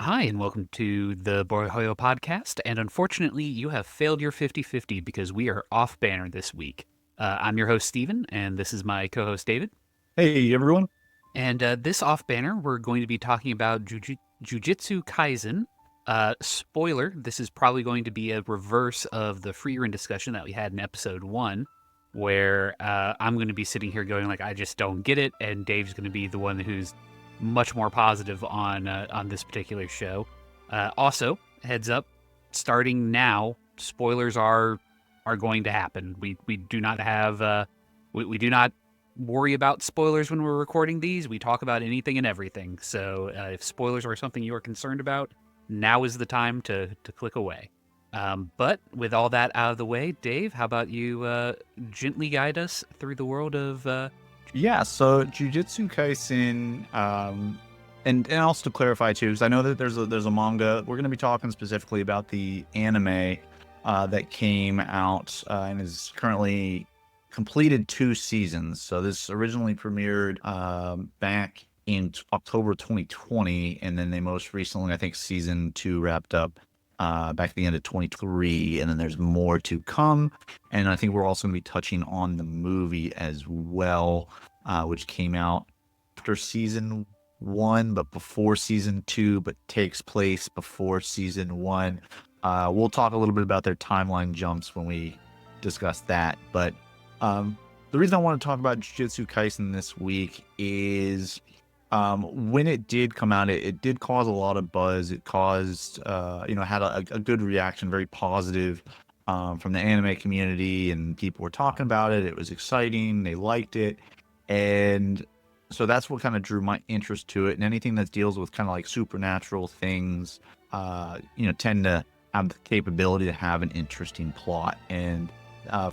Hi, and welcome to the Brohoyo podcast. And unfortunately, you have failed your 50-50 because we are off banner this week. I'm your host, Steven, and this is my co host, David. Hey everyone. And this off banner, we're going to be talking about Jujutsu Kaisen. Spoiler, this is probably going to be a reverse of the free run discussion that we had in episode one, where I'm going to be sitting here going, like, I just don't get it. And Dave's going to be the one who's much more positive on this particular show. Also, heads up, starting now, spoilers are going to happen. We do not have we do not worry about spoilers when we're recording these. We talk about anything and everything. So if spoilers are something you are concerned about, now is the time to click away. But with all that out of the way, Dave, how about you gently guide us through the world of Yeah, so Jujutsu Kaisen, and also to clarify too, because I know that there's a manga. We're going to be talking specifically about the anime that came out and is currently completed 2 seasons. So this originally premiered back in October 2020, and then they most recently, I think, season 2 wrapped up back at the end of 2023, and then there's more to come. And I think we're also going to be touching on the movie as well, which came out after season 1, but before season 2, but takes place before season 1. We'll talk a little bit about their timeline jumps when we discuss that. But the reason I want to talk about Jujutsu Kaisen this week is when it did come out, it did cause a lot of buzz. It caused, had a good reaction, very positive from the anime community, and people were talking about it. It was exciting. They liked it. And so that's what kind of drew my interest to it. And anything that deals with kind of like supernatural things, tend to have the capability to have an interesting plot. And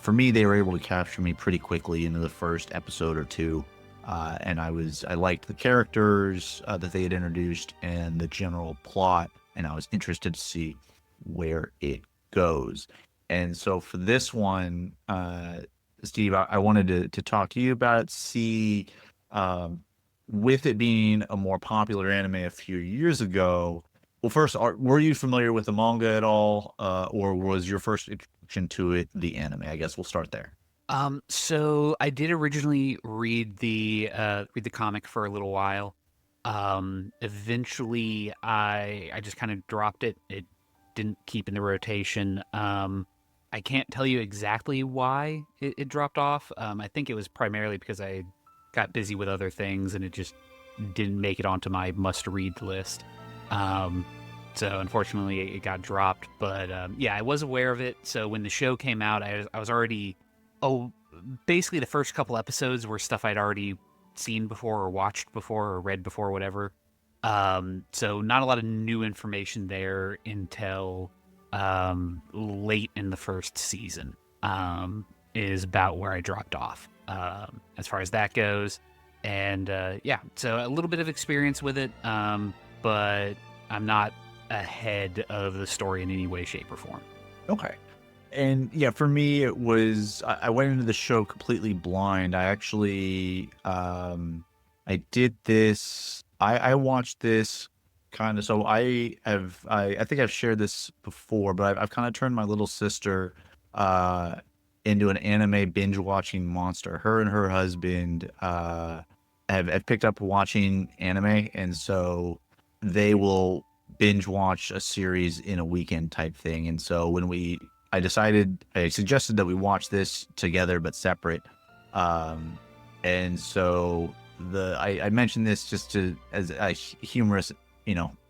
for me, they were able to capture me pretty quickly into the first episode or two. And I liked the characters that they had introduced and the general plot, and I was interested to see where it goes. And so for this one, Steve, I wanted to talk to you about it, see, with it being a more popular anime a few years ago. Well, first, were you familiar with the manga at all, or was your first introduction to it the anime? I guess we'll start there. So I did originally read the comic for a little while. Eventually I just kind of dropped it. It didn't keep in the rotation. I can't tell you exactly why it dropped off. I think it was primarily because I got busy with other things and it just didn't make it onto my must read list. Um, so unfortunately it got dropped. But yeah, I was aware of it. So when the show came out, I was already oh, basically the first couple episodes were stuff I'd already seen before or watched before or read before, whatever. So not a lot of new information there until late in the first season. Is about where I dropped off as far as that goes. And yeah, so a little bit of experience with it, but I'm not ahead of the story in any way, shape, or form. Okay. And yeah, for me, it was I went into the show completely blind. I actually I did this. I watched this kind of. So I think I've shared this before, but I've kind of turned my little sister into an anime binge watching monster. Her and her husband have picked up watching anime, and so they will binge watch a series in a weekend type thing. And so I suggested that we watch this together but separate. Um, and so I mentioned this just as a humorous,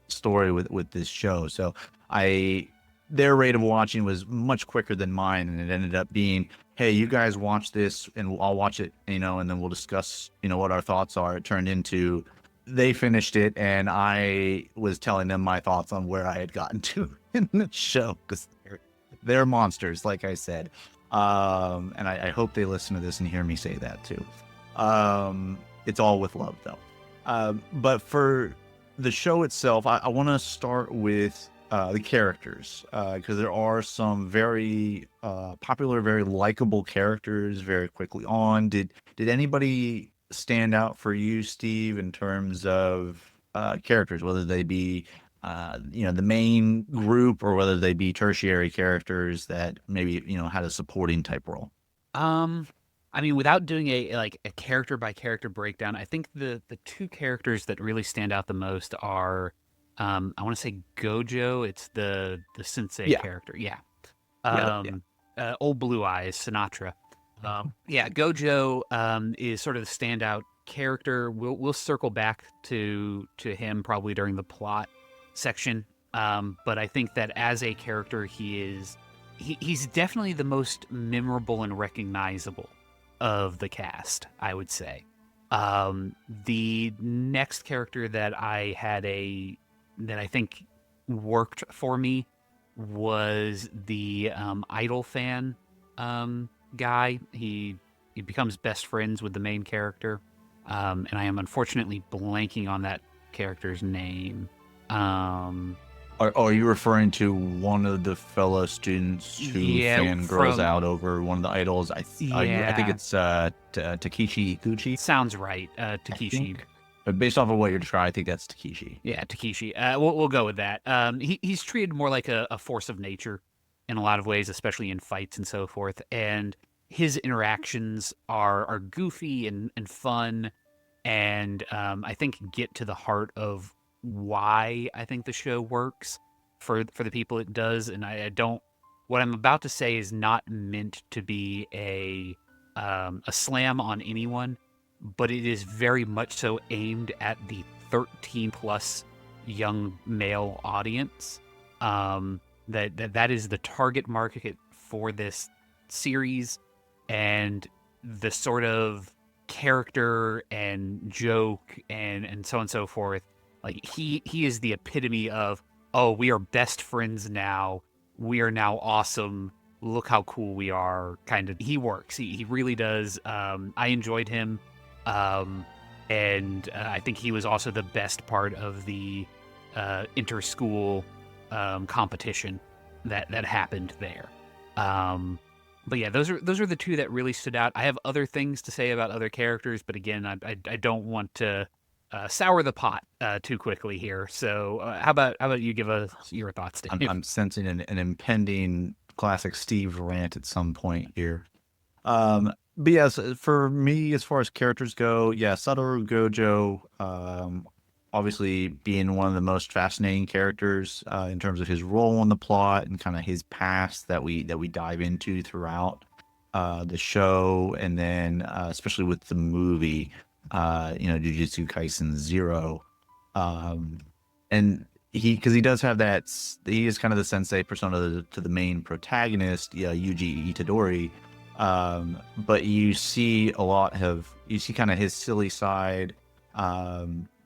story with this show. So I their rate of watching was much quicker than mine, and it ended up being, hey, you guys watch this and I'll watch it, and then we'll discuss, what our thoughts are. It turned into they finished it and I was telling them my thoughts on where I had gotten to in the show, because they're monsters, like I said. And I hope they listen to this and hear me say that too. It's all with love, though. But for the show itself, I want to start with the characters, because there are some very popular, very likable characters very quickly on. Did anybody stand out for you, Steve, in terms of characters, whether they be the main group, or whether they be tertiary characters that maybe, had a supporting type role. Um, I mean, without doing a character by character breakdown, I think the two characters that really stand out the most are, I want to say Gojo. It's the sensei Yeah, character. Yeah. yeah, yeah. Um, Old Blue Eyes, Sinatra. Yeah, Gojo is sort of the standout character. We'll circle back to him probably during the plot section. But I think that as a character, he's definitely the most memorable and recognizable of the cast, I would say. The next character that I think worked for me was the idol fan guy. He becomes best friends with the main character, and I am unfortunately blanking on that character's name. Um, Are you referring to one of the fellow students who yeah, fangirls out over one of the idols? I think yeah, it's Takeshi Gucci, sounds right. I Takeshi. think. But based off of what you're describing, I think that's Takeshi. Yeah, Takeshi. We'll go with that. He's treated more like a force of nature in a lot of ways, especially in fights and so forth. And his interactions are goofy and fun, and I think get to the heart of why I think the show works for the people it does. And I don't. What I'm about to say is not meant to be a slam on anyone, but it is very much so aimed at the 13 plus young male audience. That is the target market for this series, and the sort of character and joke and so on and so forth. Like he is the epitome of, oh, we are best friends now. We are now awesome. Look how cool we are. Kind of. He works. He really does. I enjoyed him. Um, and I think he was also the best part of the inter-school competition that happened there. But yeah, those are the two that really stood out. I have other things to say about other characters, but again, I don't want to sour the pot too quickly here. So how about you give us your thoughts, Dave? I'm sensing an impending classic Steve rant at some point here. But yes, for me, as far as characters go, yeah, Satoru Gojo, obviously being one of the most fascinating characters in terms of his role in the plot and kind of his past that we dive into throughout the show, and then especially with the movie, Jujutsu Kaisen Zero, and because he does have that, he is kind of the sensei persona to the main protagonist, Yuji Itadori. But you see kind of his silly side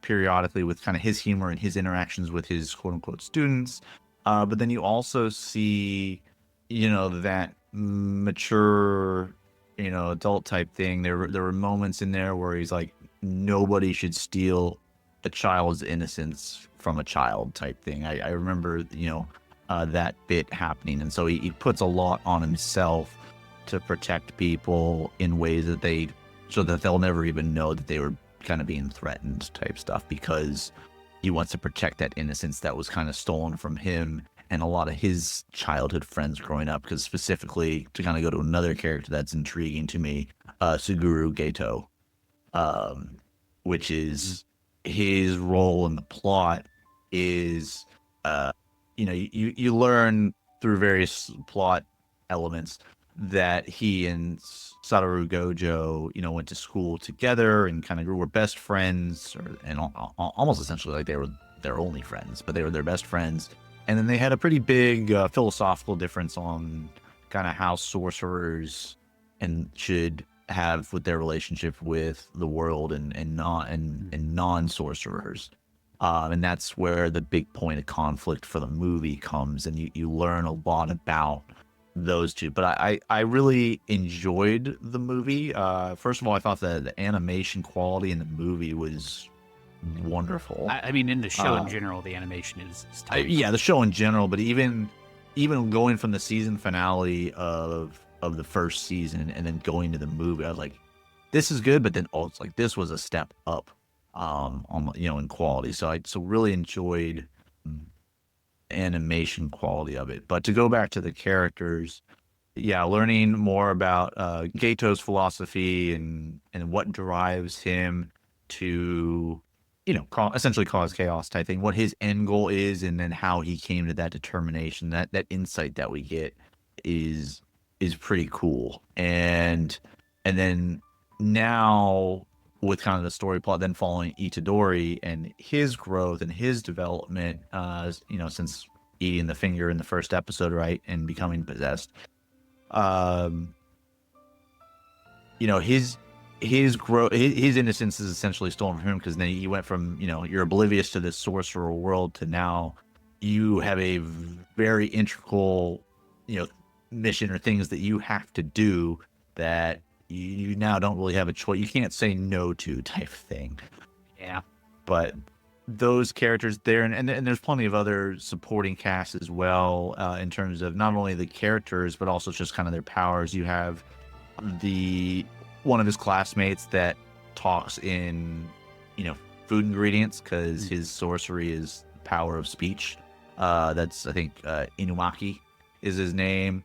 periodically with kind of his humor and his interactions with his quote unquote students. But then you also see, that mature, adult type thing. There were moments in there where he's like, nobody should steal a child's innocence from a child type thing. I remember, that bit happening. And so he puts a lot on himself to protect people in ways so that they'll never even know that they were kind of being threatened type stuff, because he wants to protect that innocence that was kind of stolen from him and a lot of his childhood friends growing up. Because specifically, to kind of go to another character that's intriguing to me, Suguru Geto, which is his role in the plot is, you learn through various plot elements that he and Satoru Gojo, went to school together and kind of were best friends, and almost essentially like they were their only friends, but they were their best friends. And then they had a pretty big philosophical difference on kind of how sorcerers and should have with their relationship with the world and non sorcerers. And that's where the big point of conflict for the movie comes, and you learn a lot about those two. But I really enjoyed the movie. First of all, I thought that the animation quality in the movie was wonderful. I mean, in the show in general, the animation is top. Yeah, the show in general, but even going from the season finale of the first season and then going to the movie, I was like, this is good, but then it's like this was a step up in quality. So I really enjoyed animation quality of it. But to go back to the characters, yeah, learning more about Gato's philosophy and what drives him to, essentially cause chaos type thing, what his end goal is, and then how he came to that determination, that insight that we get is pretty cool. And then now with kind of the story plot, then following Itadori and his growth and his development, since eating the finger in the first episode, right, and becoming possessed. um his growth, his innocence is essentially stolen from him, because then he went from, you're oblivious to this sorcerer world to now you have a very integral, mission or things that you have to do that you now don't really have a choice. You can't say no to type thing. Yeah. But those characters there, and there's plenty of other supporting casts as well, in terms of not only the characters but also just kind of their powers. You have the one of his classmates that talks in, food ingredients, because his sorcery is power of speech. That's, I think, Inumaki is his name.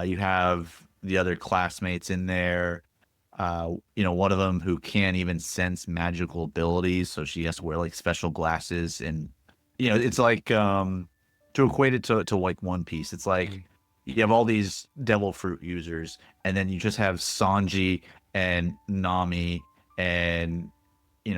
You have the other classmates in there. One of them who can't even sense magical abilities, so she has to wear like special glasses. And it's like, to equate it to like One Piece, it's like you have all these devil fruit users, and then you just have Sanji and Nami and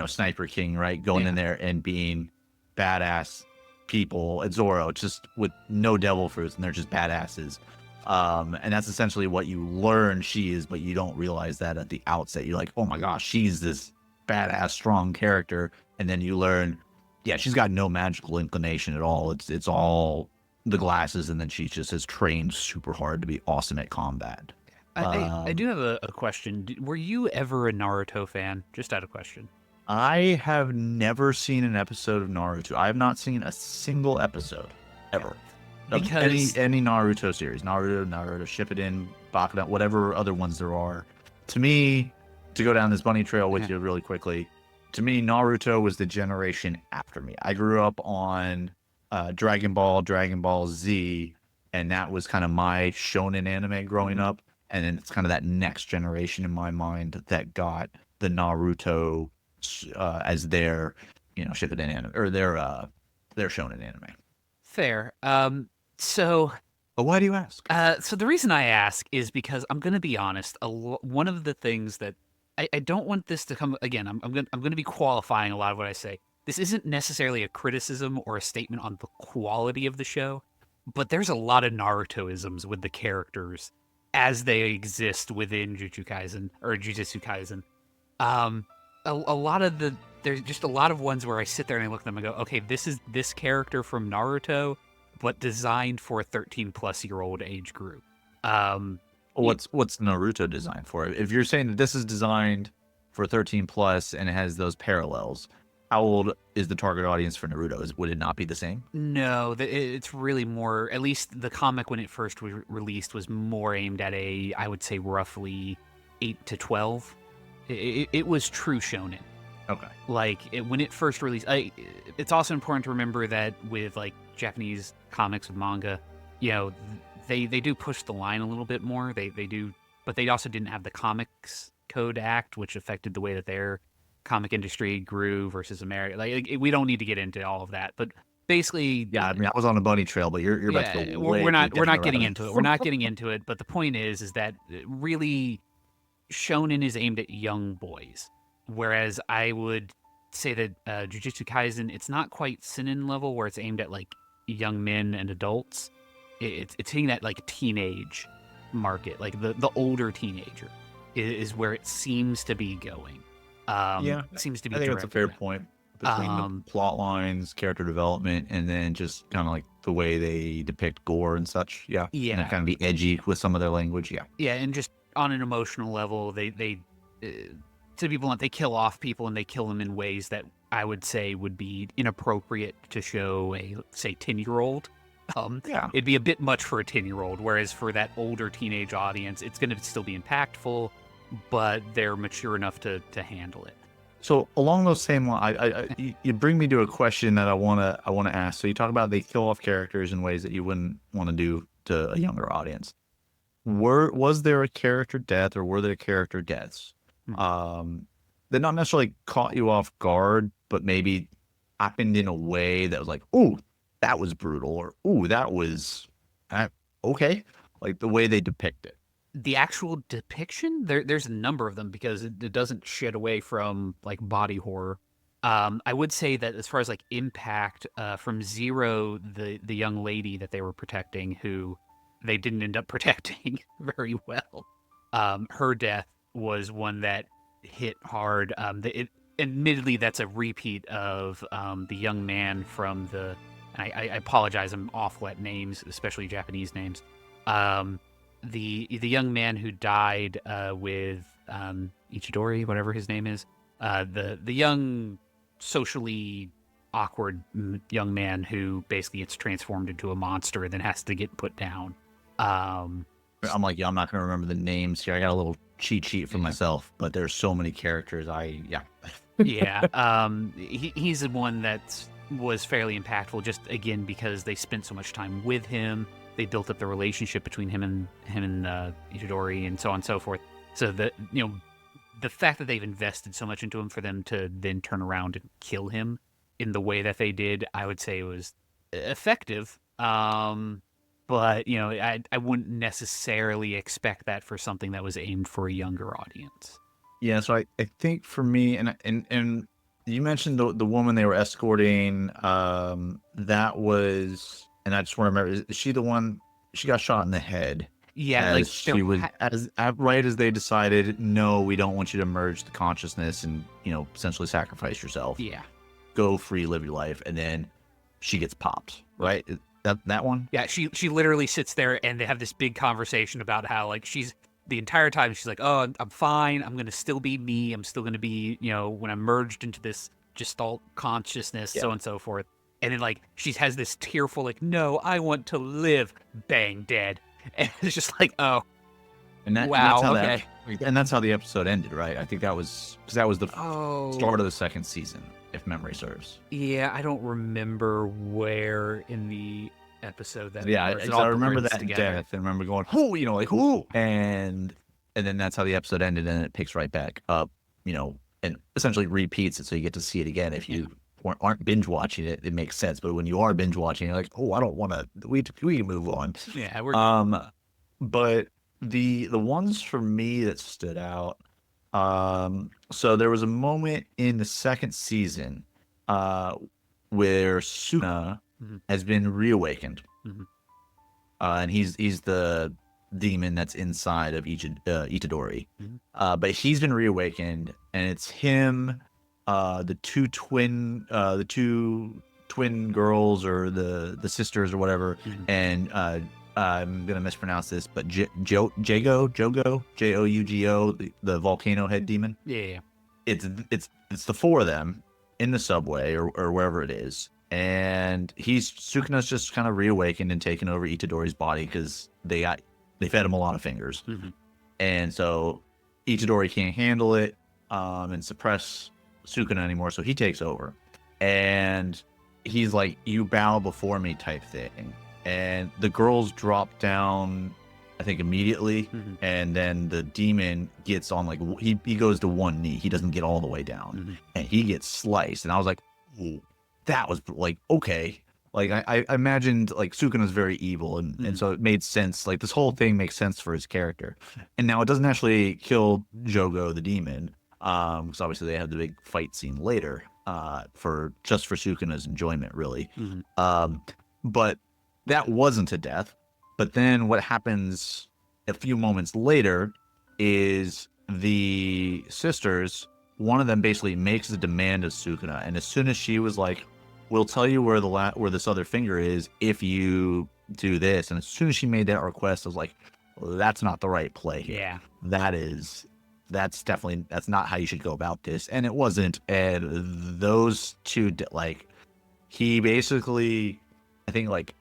Sniper King, right, going in there and being badass people at Zoro, just with no devil fruits, and they're just badasses. And that's essentially what you learn she is, but you don't realize that at the outset. You're like, oh my gosh, she's this badass, strong character. And then you learn, yeah, she's got no magical inclination at all. It's all the glasses, and then she just has trained super hard to be awesome at combat. I do have a question. Were you ever a Naruto fan? Just out of question. I have never seen an episode of Naruto. I have not seen a single episode ever. Because any Naruto series, Naruto Shippuden, Bakugan, whatever other ones there are. To me, to go down this bunny trail with you really quickly, to me, Naruto was the generation after me. I grew up on Dragon Ball Z, and that was kind of my shonen anime growing up. And then it's kind of that next generation in my mind that got the Naruto as their, Shippuden anime, or their shonen anime. fair. So But why do you ask? So the reason I ask is because I'm gonna be honest. One of the things that I don't want this to come again. I'm gonna be qualifying a lot of what I say. This isn't necessarily a criticism or a statement on the quality of the show, but there's a lot of Naruto-isms with the characters as they exist within Jujutsu Kaisen. A lot of there's just a lot of ones where I sit there and I look at them and go, okay, this is this character from Naruto, but designed for a 13-plus-year-old age group. What's Naruto designed for? If you're saying that this is designed for 13 plus and it has those parallels, how old is the target audience for Naruto? Would it not be the same? No, it's really more. At least the comic when it first was released was more aimed at I would say roughly 8 to 12. It was true shonen. Okay. Like when it first released, it's also important to remember that with like Japanese comics with manga, they do push the line a little bit more. They do, but they also didn't have the Comics Code Act, which affected the way that their comic industry grew versus America. Like we don't need to get into all of that, but basically, yeah. I mean, I was on a bunny trail, but you're about to go way we're not getting rabbit. into it. We're not getting into it. But the point is that really, shonen is aimed at young boys, whereas I would say that Jujutsu Kaisen, it's not quite seinen level where it's aimed at like young men and adults. It's hitting that like teenage market, like the older teenager is where it seems to be going. It seems to be. I think that's a fair point between the plot lines, character development, and then just kind of like the way they depict gore and such. Yeah, and kind of be edgy with some of their language. Yeah, and just on an emotional level, they to be blunt, they kill off people and they kill them in ways that I would say would be inappropriate to show a, say, 10-year-old. It'd be a bit much for a 10-year-old, whereas for that older teenage audience, it's going to still be impactful, but they're mature enough to handle it. So along those same lines, you bring me to a question that I wanna ask. So you talk about they kill off characters in ways that you wouldn't want to do to a younger audience. Was there a character death or were there character deaths Mhm. um, that not necessarily caught you off guard, but maybe happened in a way that was like, "Ooh, that was brutal," or "Ooh, that was uh, okay," like the way they depict it. The actual depiction, there's a number of them because it doesn't shed away from like body horror. I would say that as far as like impact, from Zero, the young lady that they were protecting, who they didn't end up protecting very well, her death was one that hit hard. Admittedly, that's a repeat of the young man from the. I apologize, I'm awful at names, especially Japanese names. Um, the young man who died with Ichidori, whatever his name is, the young socially awkward young man who basically gets transformed into a monster and then has to get put down. Um, I'm like, yeah, I'm not gonna remember the names here. I got a little cheat sheet for yeah, myself, but there's so many characters. Yeah. yeah. He's the one that was fairly impactful, just again because they spent so much time with him. They built up the relationship between him and Itadori and so on and so forth. So that the fact that they've invested so much into him for them to then turn around and kill him in the way that they did, I would say was effective. But I wouldn't necessarily expect that for something that was aimed for a younger audience. Yeah, so I think for me, and you mentioned the woman they were escorting. That was, and I just want to remember, is she the one? She got shot in the head Yeah, like as she was as right as they decided, no, we don't want you to merge the consciousness and essentially sacrifice yourself, yeah. go free, live your life, and then she gets popped. Right? That one? Yeah, she literally sits there and they have this big conversation about how like she's the entire time she's like, "Oh, I'm fine. I'm gonna still be me. I'm still gonna be when I'm merged into this gestalt consciousness, Yeah. so on and so forth." And then like she has this tearful like, "No, I want to live." Bang, dead. And it's just like, "Oh, And that's wow, how okay." that's how the episode ended, right? I think that was because that was the Oh, start of the second season, if memory serves. yeah. I don't remember where in the episode that Yeah, was. It I all remember blends that together. death and remember going, "Oh," like, "Ooh," and then that's how the episode ended, and it picks right back up, and essentially repeats it, so you get to see it again. If Yeah, you aren't binge watching it, it makes sense. But when you are binge watching, you're like, "Oh, I don't want to. We can move on." yeah. We're Um, but the ones for me that stood out, so there was a moment in the second season, uh, where Suna mhm, has been reawakened, mhm, and he's the demon that's inside of Itadori. mhm. But he's been reawakened, and it's him, the two twin girls or the sisters or whatever, Mhm. and I'm gonna mispronounce this, but Jougo, the volcano head demon. Yeah, yeah, It's the four of them in the subway or wherever it is, and Sukuna's just kind of reawakened and taken over Itadori's body because they fed him a lot of fingers, yeah. Mhm. and so Itadori can't handle it and suppress Sukuna anymore, so he takes over, and he's like, "You bow before me," type thing, and the girls drop down, I think immediately, Mhm. and then the demon gets on like he goes to one knee. He doesn't get all the way down, Mhm. and he gets sliced. And I was like, "Ooh, that was like okay." Like I imagined like Sukuna's very evil, and Mhm. so it made sense. Like this whole thing makes sense for his character. And now it doesn't actually kill Jogo the demon, because obviously they have the big fight scene later, for Sukuna's enjoyment, really. Mhm. Um, but that wasn't a death. But then what happens a few moments later is the sisters, one of them basically makes a demand of Sukuna, and as soon as she was like, "We'll tell you where where this other finger is if you do this," and as soon as she made that request, I was like, well, "That's not the right play here. Yeah. That's not how you should go about this," and it wasn't. And those two, like, he basically, I think, like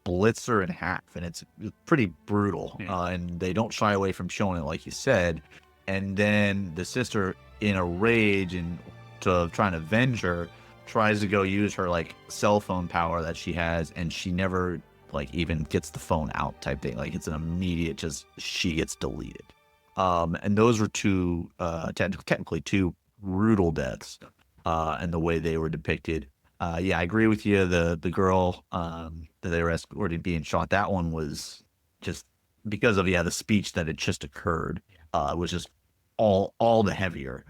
blitz her in half, and it's pretty brutal. Yeah. And they don't shy away from showing it, like you said. And then the sister, in a rage and trying to avenge her, tries to go use her like cell phone power that she has, and she never like even gets the phone out type thing. Like it's an immediate just she gets deleted. And those were two technically two brutal deaths, and the way they were depicted. Yeah, I agree with you. The girl that they were escorting being shot, that one was just because of the speech that had just occurred. Was just all the heavier.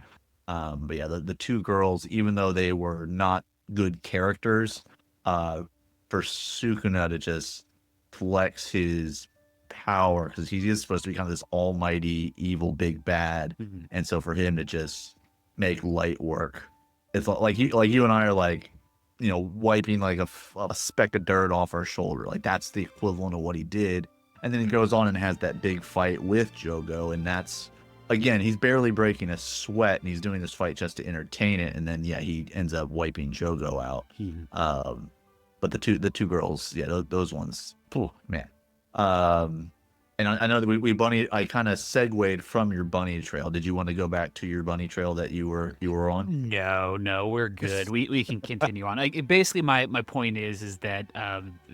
But yeah, the two girls, even though they were not good characters, for Sukuna to just flex his power, because he is supposed to be kind of this almighty evil big bad, and so for him to just make light work, it's like you and I are like, wiping like a speck of dirt off our shoulder. Like that's the equivalent of what he did. And then he goes on and has that big fight with Jogo, and that's, again, he's barely breaking a sweat, and he's doing this fight just to entertain it. And then he ends up wiping Jogo out. But the two girls, those ones, man. And I know that I kind of segued from your bunny trail. Did you want to go back to your bunny trail that you were on? No, we're good. We can continue on. Basically, my point is that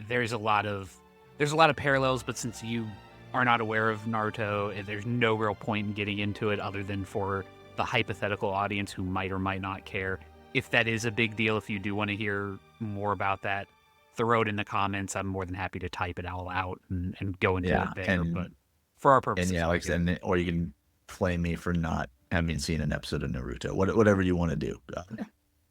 there's a lot of parallels, but since you are not aware of Naruto, there's no real point in getting into it other than for the hypothetical audience who might or might not care. If that is a big deal, if you do want to hear more about that, throw it in the comments. I'm more than happy to type it all out and go into it there. But for our purposes, and like, or you can flame me for not having seen an episode of Naruto. Whatever you want to do.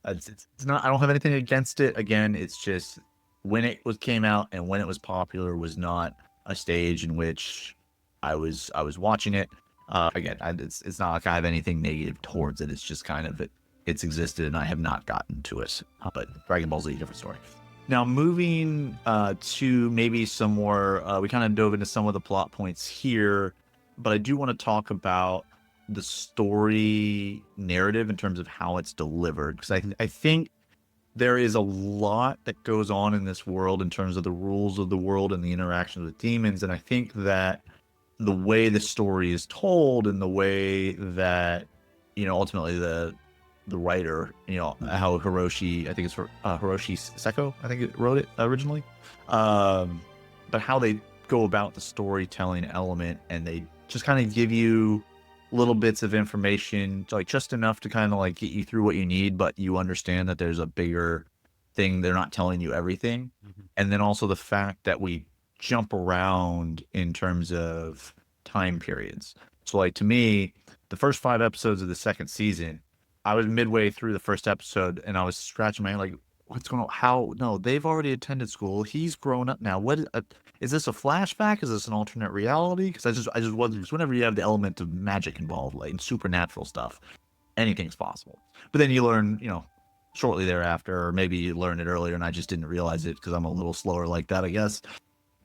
It's not. I don't have anything against it. Again, it's just when it came out and when it was popular was not a stage in which I was watching it. Again, it's not like I have anything negative towards it. It's just kind of it's existed and I have not gotten to it. But Dragon Ball Z, different story. Now, moving to maybe some more, we kind of dove into some of the plot points here, but I do want to talk about the story narrative in terms of how it's delivered, because I think there is a lot that goes on in this world in terms of the rules of the world and the interaction with demons, and I think that the way the story is told and the way that, ultimately the writer, how Hiroshi, I think it's for Hiroshi Seko, I think it wrote it originally, but how they go about the storytelling element, and they just kind of give you little bits of information, like just enough to kind of like get you through what you need, but you understand that there's a bigger thing. They're not telling you everything. And then also the fact that we jump around in terms of time periods. So like to me, the first 5 episodes of the second season, I was midway through the first episode and I was scratching my head like, what's going on? How? No, they've already attended school. He's grown up now. What is this a flashback? Is this an alternate reality? Because I just wasn't. Because whenever you have the element of magic involved, like in supernatural stuff, anything's possible. But then you learn, shortly thereafter, or maybe you learned it earlier and I just didn't realize it because I'm a little slower like that, I guess,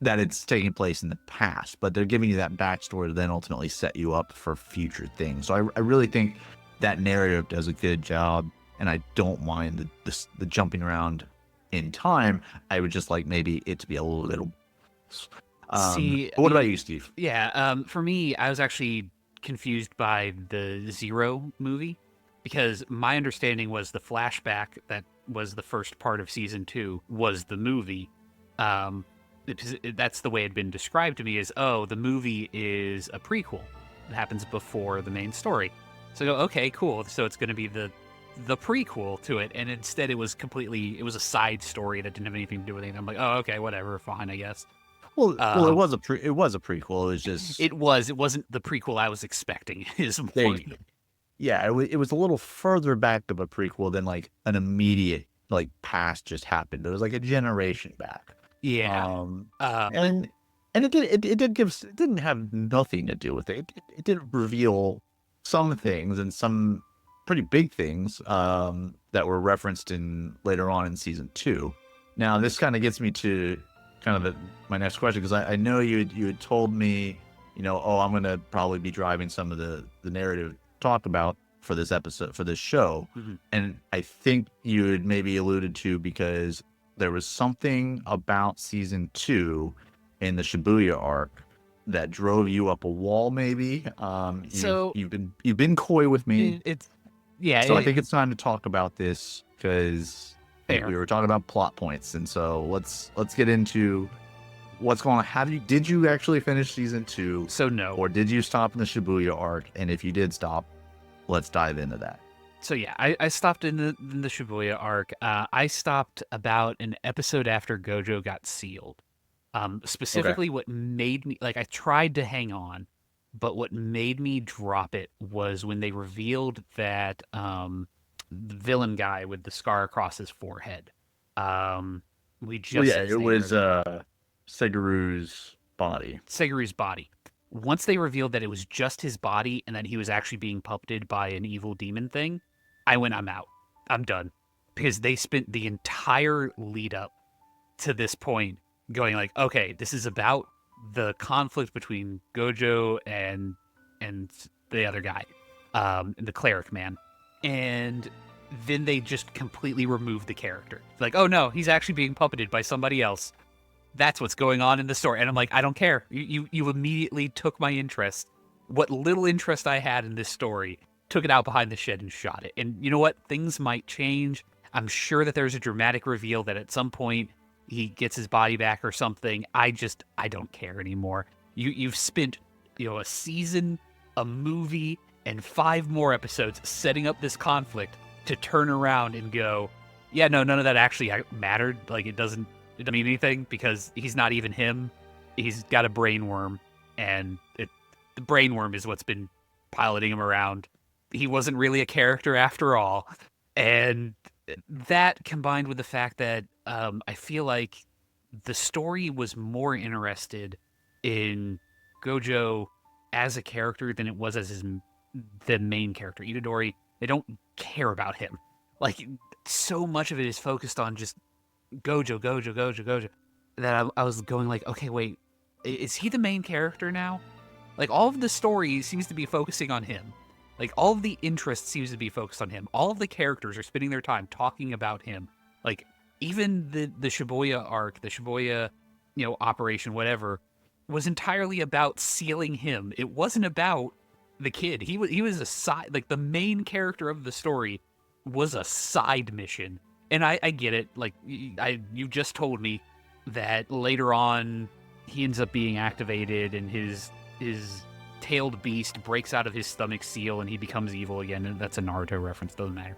that it's taking place in the past. But they're giving you that backstory to then ultimately set you up for future things. So I really think that narrative does a good job, and I don't mind the jumping around in time. I would just like maybe it to be a little. See, what about you, Steve? Yeah, for me, I was actually confused by the Zero movie because my understanding was the flashback that was the first part of season 2 was the movie. That's the way it had been described to me as, the movie is a prequel. It happens before the main story. So I go, okay, cool. So it's going to be the prequel to it, and instead it was a side story that didn't have anything to do with anything. I'm like, oh, okay, whatever, fine, I guess. Well, it was a prequel. It was just it wasn't the prequel I was expecting. Is more. Yeah, it was a little further back of a prequel than like an immediate like past just happened. It was like a generation back. Yeah, and it didn't have nothing to do with it. It did reveal some things and some pretty big things that were referenced in later on in season 2. Now this kind of gets me to kind of my next question, because I know you had told me, I'm going to probably be driving some of the narrative talk about for this episode, for this show. And I think you had maybe alluded to, because there was something about season 2 in the Shibuya arc that drove you up a wall, maybe. So you've been coy with me. Yeah, So I think it's time to talk about this because fair. we were talking about plot points, and so let's get into what's going on. Did you actually finish season 2, So no. or did you stop in the Shibuya arc? And if you did stop, let's dive into that. So yeah, I stopped in the Shibuya arc. I stopped about an episode after Gojo got sealed. Okay. Specifically, what made me like I tried to hang on, but what made me drop it was when they revealed that the villain guy with the scar across his forehead. We Well, just yeah, said his it name was earlier. Seguru's body. Seguru's body. Once they revealed that it was just his body and that he was actually being puppeted by an evil demon thing, I'm out. I'm done. Because they spent the entire lead up to this point going like, okay, this is about the conflict between Gojo and the other guy, the cleric man. And then they just completely removed the character. Like, oh no, he's actually being puppeted by somebody else. That's what's going on in the story. And I'm like, I don't care. You immediately took my interest. What little interest I had in this story, took it out behind the shed and shot it. And you know what? Things might change. I'm sure that there's a dramatic reveal that at some point he gets his body back or something. I don't care anymore. You've spent, a season, a movie, and 5 more episodes setting up this conflict to turn around and go, yeah, no, none of that actually mattered. Like it doesn't mean anything because he's not even him. He's got a brain worm, and the brain worm is what's been piloting him around. He wasn't really a character after all. And that combined with the fact that I feel like the story was more interested in Gojo as a character than it was as the main character. Itadori, they don't care about him. Like, so much of it is focused on just Gojo, that I was going like, okay, wait, is he the main character now? Like, all of the story seems to be focusing on him. Like, all of the interest seems to be focused on him. All of the characters are spending their time talking about him. Like, even the Shibuya arc, the Shibuya, operation, whatever, was entirely about sealing him. It wasn't about the kid. He was a side, like, the main character of the story was a side mission. And I get it. Like, you just told me that later on he ends up being activated and his tailed beast breaks out of his stomach seal and he becomes evil again. And that's a Naruto reference. Doesn't matter.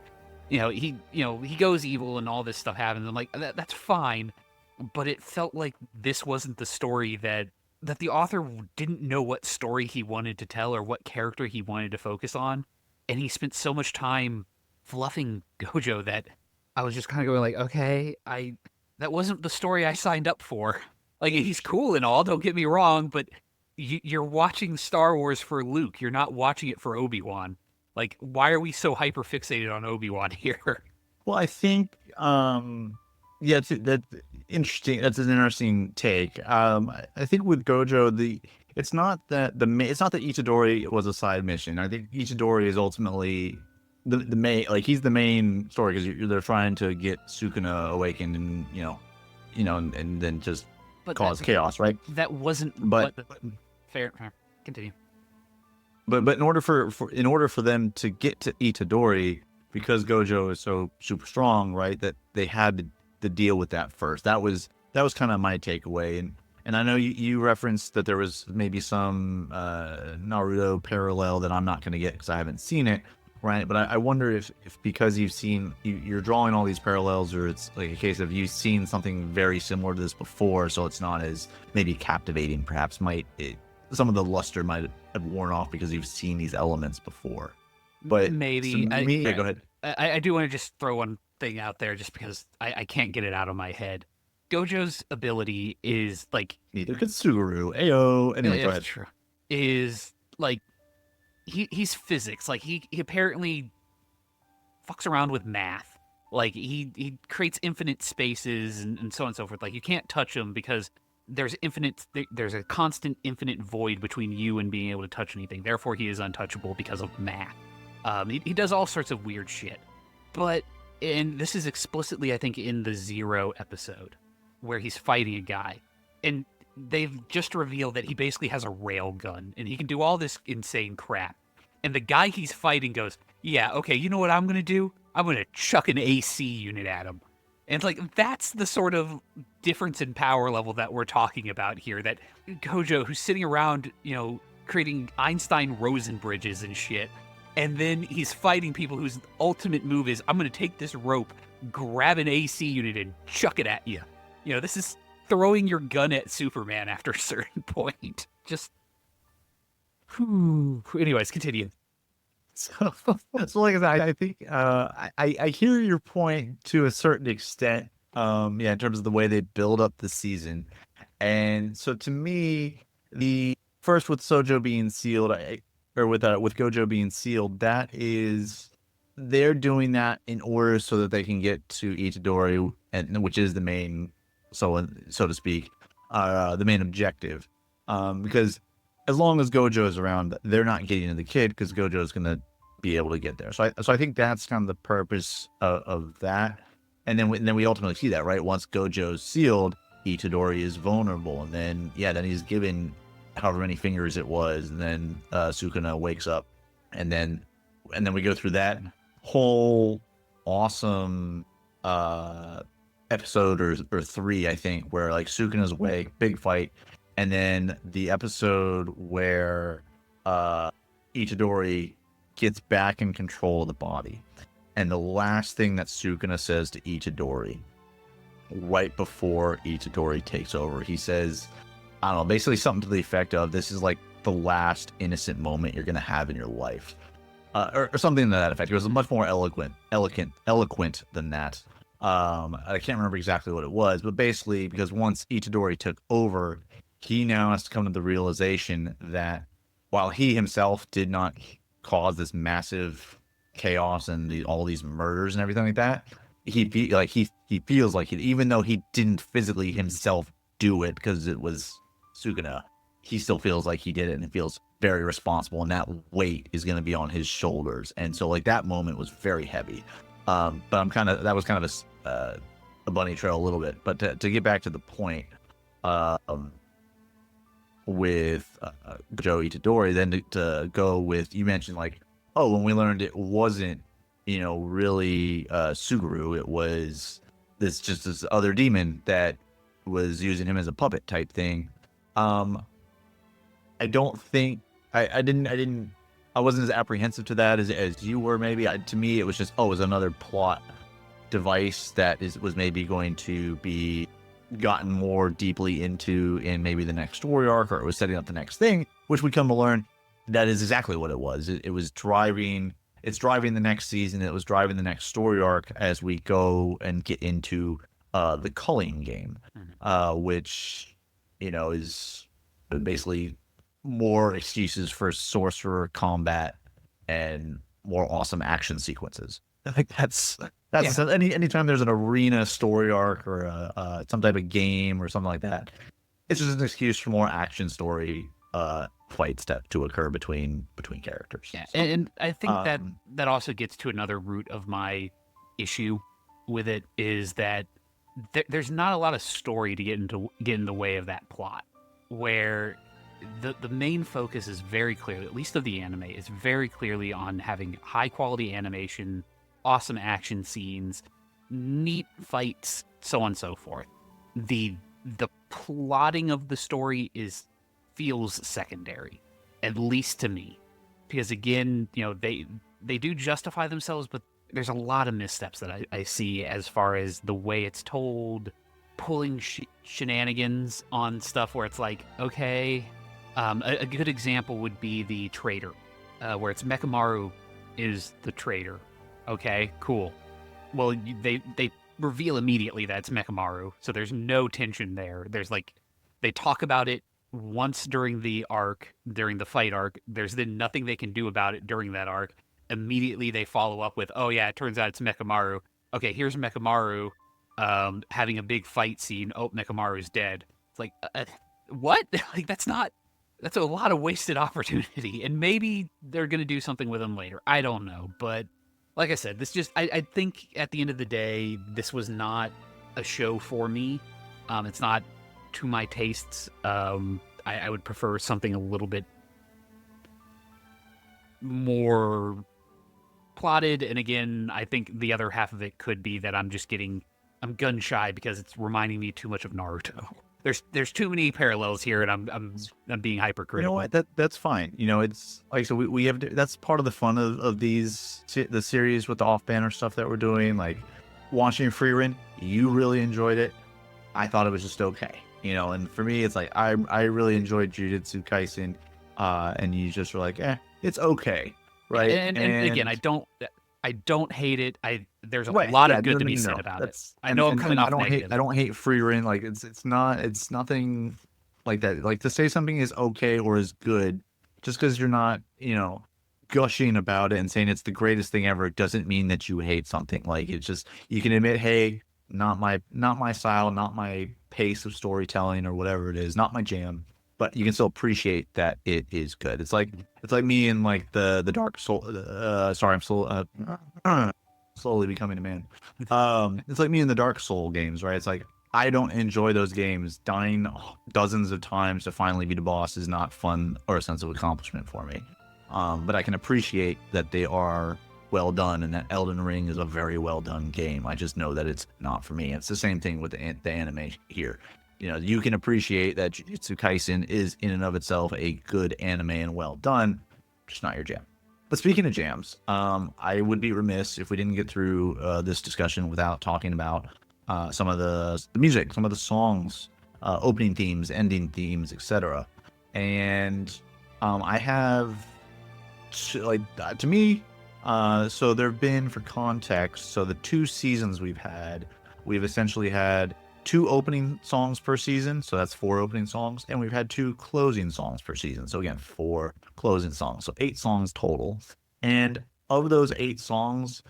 He goes evil and all this stuff happens. I'm like, that's fine. But it felt like this wasn't the story that the author didn't know what story he wanted to tell or what character he wanted to focus on. And he spent so much time fluffing Gojo that I was just kind of going like, okay, that wasn't the story I signed up for. Like, he's cool and all, don't get me wrong, but you're watching Star Wars for Luke. You're not watching it for Obi-Wan. Like, why are we so hyper fixated on Obi-Wan here? Well, I think, yeah, that's interesting. That's an interesting take. I think with Gojo, it's not that Itadori was a side mission. I think Itadori is ultimately the main, like he's the main story because they're trying to get Sukuna awakened and and then just But cause chaos, right? That wasn't. But fair. Continue. But in order for them to get to Itadori, because Gojo is so super strong, right? That they had to deal with that first. That was kind of my takeaway. And I know you referenced that there was maybe some Naruto parallel that I'm not going to get because I haven't seen it, right? But I wonder if because you're drawing all these parallels, or it's like a case of you've seen something very similar to this before, so it's not as maybe captivating. Perhaps some of the luster might have worn off because you've seen these elements before. But maybe. Yeah, go ahead. I do want to just throw one thing out there just because I can't get it out of my head. Gojo's ability is like... Neither could Suguru. Ayo. Anyway, go ahead. True. Is like... He's physics. Like, he apparently fucks around with math. Like, he creates infinite spaces and so on and so forth. Like, you can't touch him because there's a constant infinite void between you and being able to touch anything. Therefore, he is untouchable because of math. He does all sorts of weird shit. And this is explicitly, I think, in the Zero episode, where he's fighting a guy. And they've just revealed that he basically has a rail gun, and he can do all this insane crap. And the guy he's fighting goes, yeah, okay, you know what I'm gonna do? I'm gonna chuck an AC unit at him. And like that's the sort of difference in power level that we're talking about here. That Gojo, who's sitting around, creating Einstein Rosen bridges and shit, and then he's fighting people whose ultimate move is I'm gonna take this rope, grab an AC unit, and chuck it at you. This is throwing your gun at Superman after a certain point. Just, whew. Anyways, continue. So, so like I said, I think I hear your point to a certain extent. Yeah, in terms of the way they build up the season, and so to me, the first with Sojo being sealed, or with Gojo being sealed, that is they're doing that in order so that they can get to Itadori, and which is the main, so to speak, the main objective. Because as long as Gojo is around, they're not getting to the kid because Gojo is going to be able to get there. So I think that's kind of the purpose of that. And then we ultimately see that, right? Once Gojo's sealed, Itadori is vulnerable, and then he's given however many fingers it was, and then Sukuna wakes up, and then we go through that whole awesome episode or three, I think, where like Sukuna's awake, big fight, and then the episode where Itadori gets back in control of the body. And the last thing that Sukuna says to Itadori right before Itadori takes over, he says, I don't know, basically something to the effect of, this is like the last innocent moment you're going to have in your life. Or something to that effect. It was much more eloquent than that. I can't remember exactly what it was, but basically, because once Itadori took over, he now has to come to the realization that while he himself did not cause this massive chaos and all these murders and everything like that, he feels like it, even though he didn't physically himself do it because it was Sukuna, he still feels like he did it, and it feels very responsible, and that weight is going to be on his shoulders. And so like that moment was very heavy. But that was kind of a bunny trail a little bit. But to get back to the point, with Joe Itadori, then to go with, you mentioned like, oh, when we learned it wasn't, really Suguru, it was this other demon that was using him as a puppet type thing. I don't think I wasn't as apprehensive to that as you were. Maybe to me it was just, it was another plot device that was maybe going to be gotten more deeply into in maybe the next story arc, or it was setting up the next thing, which we come to learn that is exactly what it was. It was driving the next season. It was driving the next story arc as we go and get into the culling game, which is basically more excuses for sorcerer combat and more awesome action sequences. I think that's anytime there's an arena story arc or some type of game or something like that, it's just an excuse for more action story fights to occur between characters. Yeah, and I think that also gets to another root of my issue with it, is that there's not a lot of story to get in the way of that plot, where the main focus is very clearly, at least of the anime, is very clearly on having high quality animation, awesome action scenes, neat fights, so on and so forth. The plotting of the story feels secondary, at least to me, because again, they do justify themselves, but there's a lot of missteps that I see as far as the way it's told, pulling shenanigans on stuff where it's like, okay, a good example would be the traitor, where it's Mechamaru is the traitor. Okay, cool. Well, they reveal immediately that it's Mechamaru, so there's no tension there. There's like, they talk about it once during the fight arc. There's then nothing they can do about it during that arc. Immediately they follow up with, oh yeah, it turns out it's Mechamaru. Okay, here's Mechamaru having a big fight scene. Oh, Mechamaru's dead. It's like, what? Like, that's a lot of wasted opportunity, and maybe they're going to do something with him later. I don't know, but like I said, I think at the end of the day, this was not a show for me. It's not to my tastes. I would prefer something a little bit more plotted, and again, I think the other half of it could be that I'm gun shy because it's reminding me too much of Naruto. There's too many parallels here, and I'm being You know hypercritical. what? That's fine. You know, it's like, so we have that's part of the fun of the series with the off banner stuff that we're doing. Like watching Free you really enjoyed it. I thought it was just okay. You know, and for me, it's like I really enjoyed Jujutsu Kaisen, and you just were like, it's okay, Yeah, right? and again, And I don't hate it. I There's a right, lot yeah, of good no, to no, be no, said no. about it. That's I know I'm coming and off negative. I don't hate Free Reign. Like it's nothing like that. Like to say something is okay or is good, just because you're not, gushing about it and saying it's the greatest thing ever, doesn't mean that you hate something. Like it's just, you can admit, hey, not my style, not my pace of storytelling or whatever it is, not my jam. But you can still appreciate that it is good. It's like me and like the Dark Soul. Sorry, I'm still slowly becoming a man. It's like me in the Dark Soul games, right? It's like I don't enjoy those games. Dying dozens of times to finally beat a boss is not fun or a sense of accomplishment for me. But I can appreciate that they are well done, and that Elden Ring is a very well done game. I just know that it's not for me. It's the same thing with the anime here. You know, you can appreciate that Jujutsu Kaisen is in and of itself a good anime and well done, just not your jam. But speaking of jams, I would be remiss if we didn't get through this discussion without talking about some of the music, some of the songs, opening themes, ending themes, etc. And I have, to me, so there have been, for context, so the 2 seasons we've essentially had 2 opening songs per season, so that's 4 opening songs, and we've had 2 closing songs per season, so again, 4 closing songs, so 8 songs total. And of those 8 songs,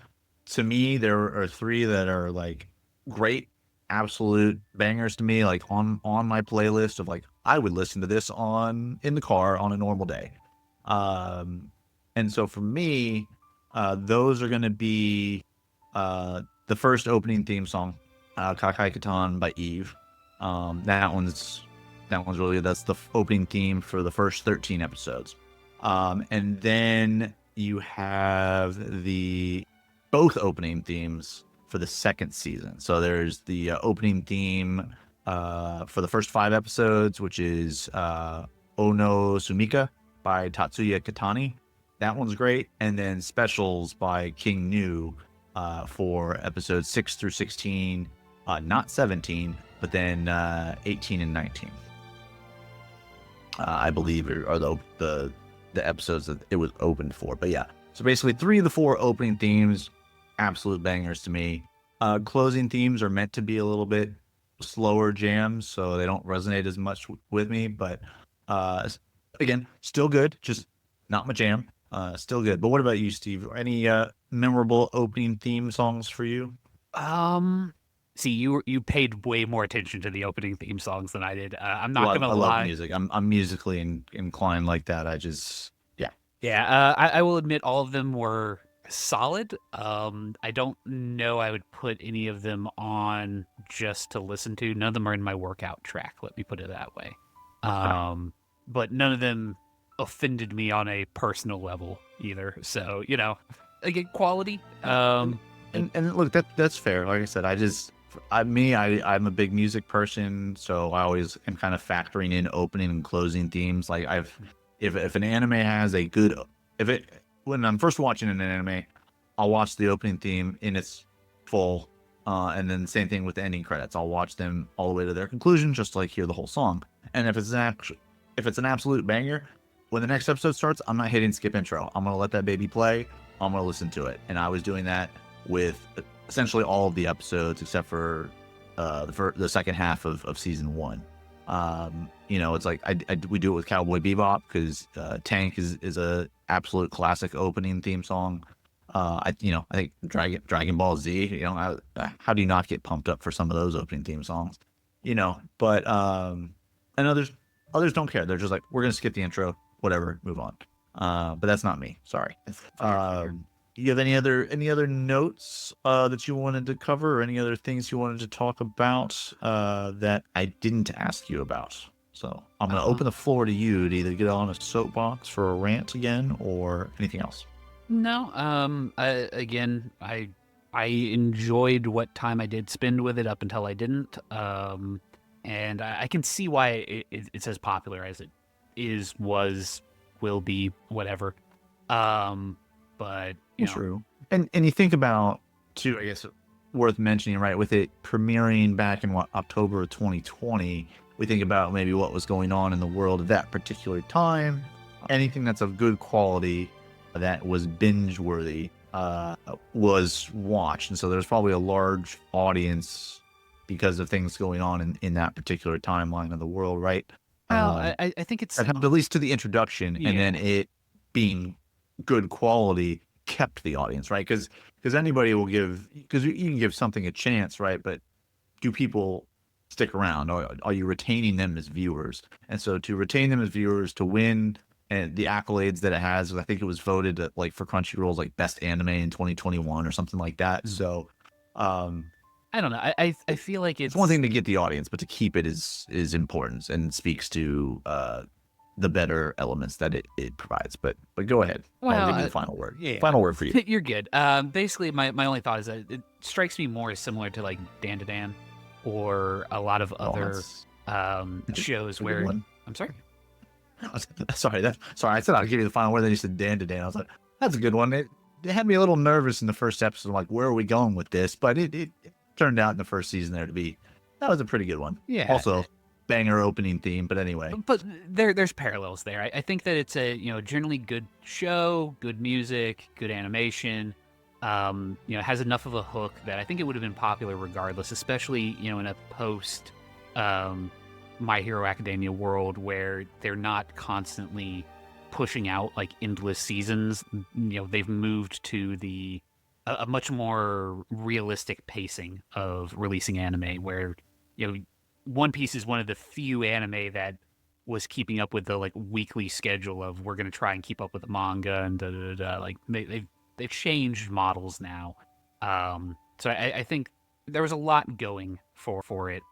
to me, there are 3 that are like great, absolute bangers to me, like on my playlist of like I would listen to this on in the car on a normal day. Um, and so for me, those are going to be the first opening theme song, Kakai Katan by Eve. That one's really, that's the opening theme for the first 13 episodes. And then you have the both opening themes for the second season. So there's the opening theme for the first 5 episodes, which is Ono Sumika by Tatsuya Katani. That one's great. And then Specials by King New for episodes 6 through 16, not 17, but then 18 and 19. I believe are the episodes that it was opened for. But yeah, so basically 3 of the 4 opening themes, absolute bangers to me. Closing themes are meant to be a little bit slower jams, so they don't resonate as much with me. But again, still good, just not my jam. Still good. But what about you, Steve? Any memorable opening theme songs for you? See, you paid way more attention to the opening theme songs than I did. I'm not Well, gonna I love lie. music. I'm musically inclined like that. I just, yeah. Yeah, I will admit all of them were solid. I don't know I would put any of them on just to listen to. None of them are in my workout track. Let me put it that way. But none of them offended me on a personal level either. So again, quality. And look, that's fair. Like I said, I'm a big music person, so I always am kind of factoring in opening and closing themes. Like if an anime has a good, when I'm first watching an anime, I'll watch the opening theme in its full, and then same thing with the ending credits. I'll watch them all the way to their conclusion, just to like hear the whole song. And if it's an absolute banger, when the next episode starts, I'm not hitting skip intro. I'm gonna let that baby play. I'm gonna listen to it, and I was doing that with essentially all of the episodes except for the second half of season 1. It's like we do it with Cowboy Bebop because Tank is a absolute classic opening theme song. I think Dragon Ball Z. How do you not get pumped up for some of those opening theme songs? But and others don't care. They're just like, we're gonna skip the intro, whatever, move on. But that's not me. Sorry. You have any other notes that you wanted to cover, or any other things you wanted to talk about that I didn't ask you about? So I'm going to open the floor to you to either get on a soapbox for a rant again or anything else. No, again, I enjoyed what time I did spend with it up until I didn't. And I can see why it's as popular as it is, was, will be, whatever. Um, but you know, True. And you think about too, I guess worth mentioning, right? With it premiering back in what, October of 2020, we think about maybe what was going on in the world at that particular time. Anything that's of good quality that was binge worthy was watched, and so there's probably a large audience because of things going on in that particular timeline of the world, right? well, Um, I think it's that happened at least to the introduction, and yeah. then it being good quality kept the audience, right? Because anybody will give, because you can give something a chance, right? But do people stick around? Are you retaining them as viewers? And so to retain them as viewers, to win and the accolades that it has, I think it was voted at, like for Crunchyroll's like best anime in 2021 or something like that. Mm. So um, I don't know. I feel like it's one it's thing to get the audience, but to keep it is important and speaks to the better elements that it provides. But go ahead. I'll well, give you the final word. yeah. Final word for you. You're good. Basically, my only thought is that it strikes me more as similar to like Dan to Dan, or a lot of Oh, other that's shows a good where one. I'm sorry. Sorry. I said I'll give you the final word. Then you said Dan to Dan. I was like, that's a good one. It had me a little nervous in the first episode. Like, where are we going with this? But it turned out in the first season there to be that was a pretty good one. Yeah, Also, banger opening theme. But anyway, but there's parallels there. I think that it's a generally good show, good music, good animation. It has enough of a hook that I think it would have been popular regardless, especially in a post um, My Hero Academia world where they're not constantly pushing out like endless seasons. They've moved to a much more realistic pacing of releasing anime where you know One Piece is one of the few anime that was keeping up with the like weekly schedule of we're going to try and keep up with the manga and da da da. Like they've changed models now. So I think there was a lot going for it.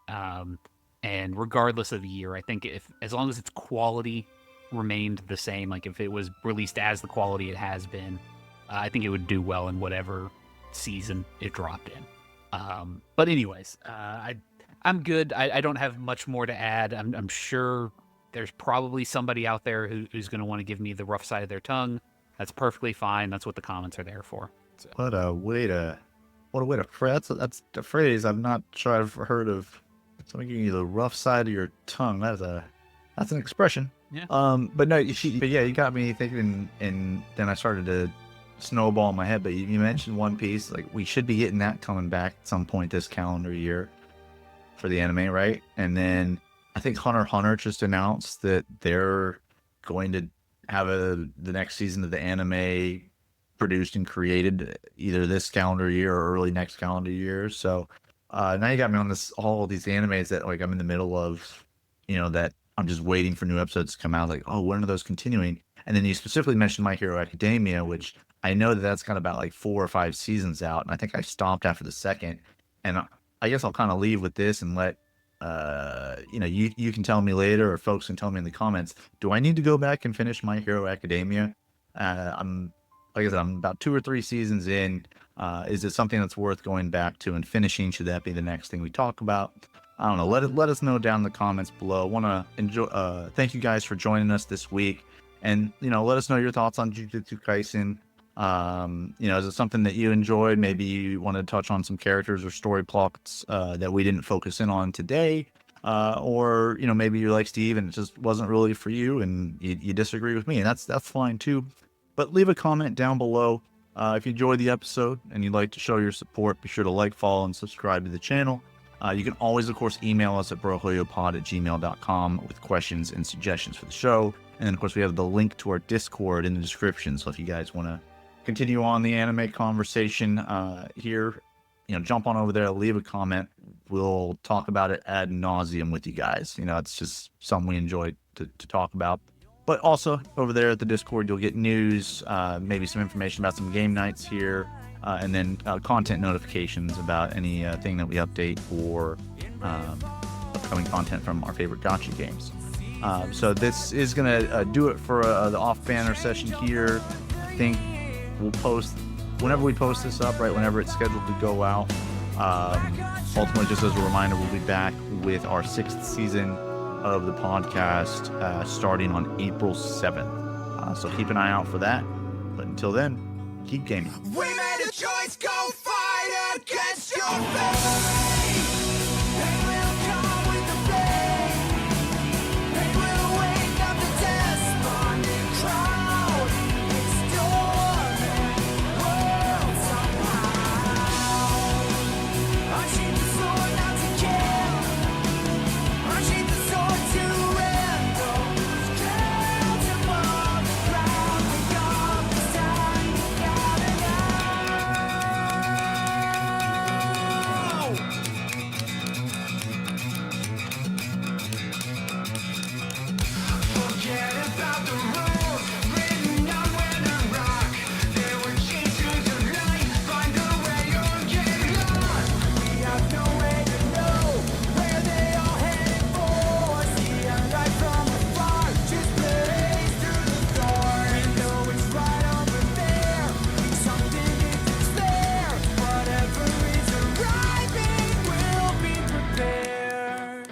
And regardless of the year, I think if as long as its quality remained the same, like if it was released as the quality it has been, I think it would do well in whatever season it dropped in. But anyways, I'm good. I don't have much more to add. I'm sure there's probably somebody out there who's going to want to give me the rough side of their tongue. That's perfectly fine. That's what the comments are there for. So. what a way to phrase. That's a phrase I'm not sure I've heard of. Someone giving you the rough side of your tongue. That's an expression. Yeah. But no, but yeah, you got me thinking, and then I started to snowball in my head. But you mentioned One Piece. Like we should be getting that coming back at some point this calendar year for the anime, right? And then I think Hunter x Hunter just announced that they're going to have the next season of the anime produced and created either this calendar year or early next calendar year. So now you got me on all of these animes that like I'm in the middle of, that I'm just waiting for new episodes to come out. Like, oh, when are those continuing? And then you specifically mentioned My Hero Academia, which I know that that's got about like 4 or 5 seasons out, and I think I stopped after the second. And I guess I'll kind of leave with this and let you can tell me later, or folks can tell me in the comments. Do I need to go back and finish My Hero Academia? I'm like I said, I'm about 2 or 3 seasons in. Is it something that's worth going back to and finishing? Should that be the next thing we talk about? I don't know. Let us know down in the comments below. Want to enjoy? Thank you guys for joining us this week, and let us know your thoughts on Jujutsu Kaisen. Is it something that you enjoyed? Maybe you want to touch on some characters or story plots that we didn't focus in on today, or maybe you're like Steve and it just wasn't really for you, and you disagree with me, and that's fine too. But leave a comment down below. If you enjoyed the episode and you'd like to show your support, be sure to like, follow, and subscribe to the channel. You can always, of course, email us at brohoyopod@gmail.com with questions and suggestions for the show. And then, of course, we have the link to our Discord in the description. So if you guys want to continue on the anime conversation here, jump on over there, leave a comment. We'll talk about it ad nauseum with you guys. It's just something we enjoy to talk about. But also over there at the Discord, you'll get news, maybe some information about some game nights here, and then content notifications about anything that we update or upcoming content from our favorite gacha games. So this is going to do it for the off-banner session here. I think we'll post whenever we post this up, right? Whenever it's scheduled to go out. Ultimately, just as a reminder, we'll be back with our 6th season of the podcast starting on April 7th. So keep an eye out for that. But until then, keep gaming. We made a choice, go fight against your fate.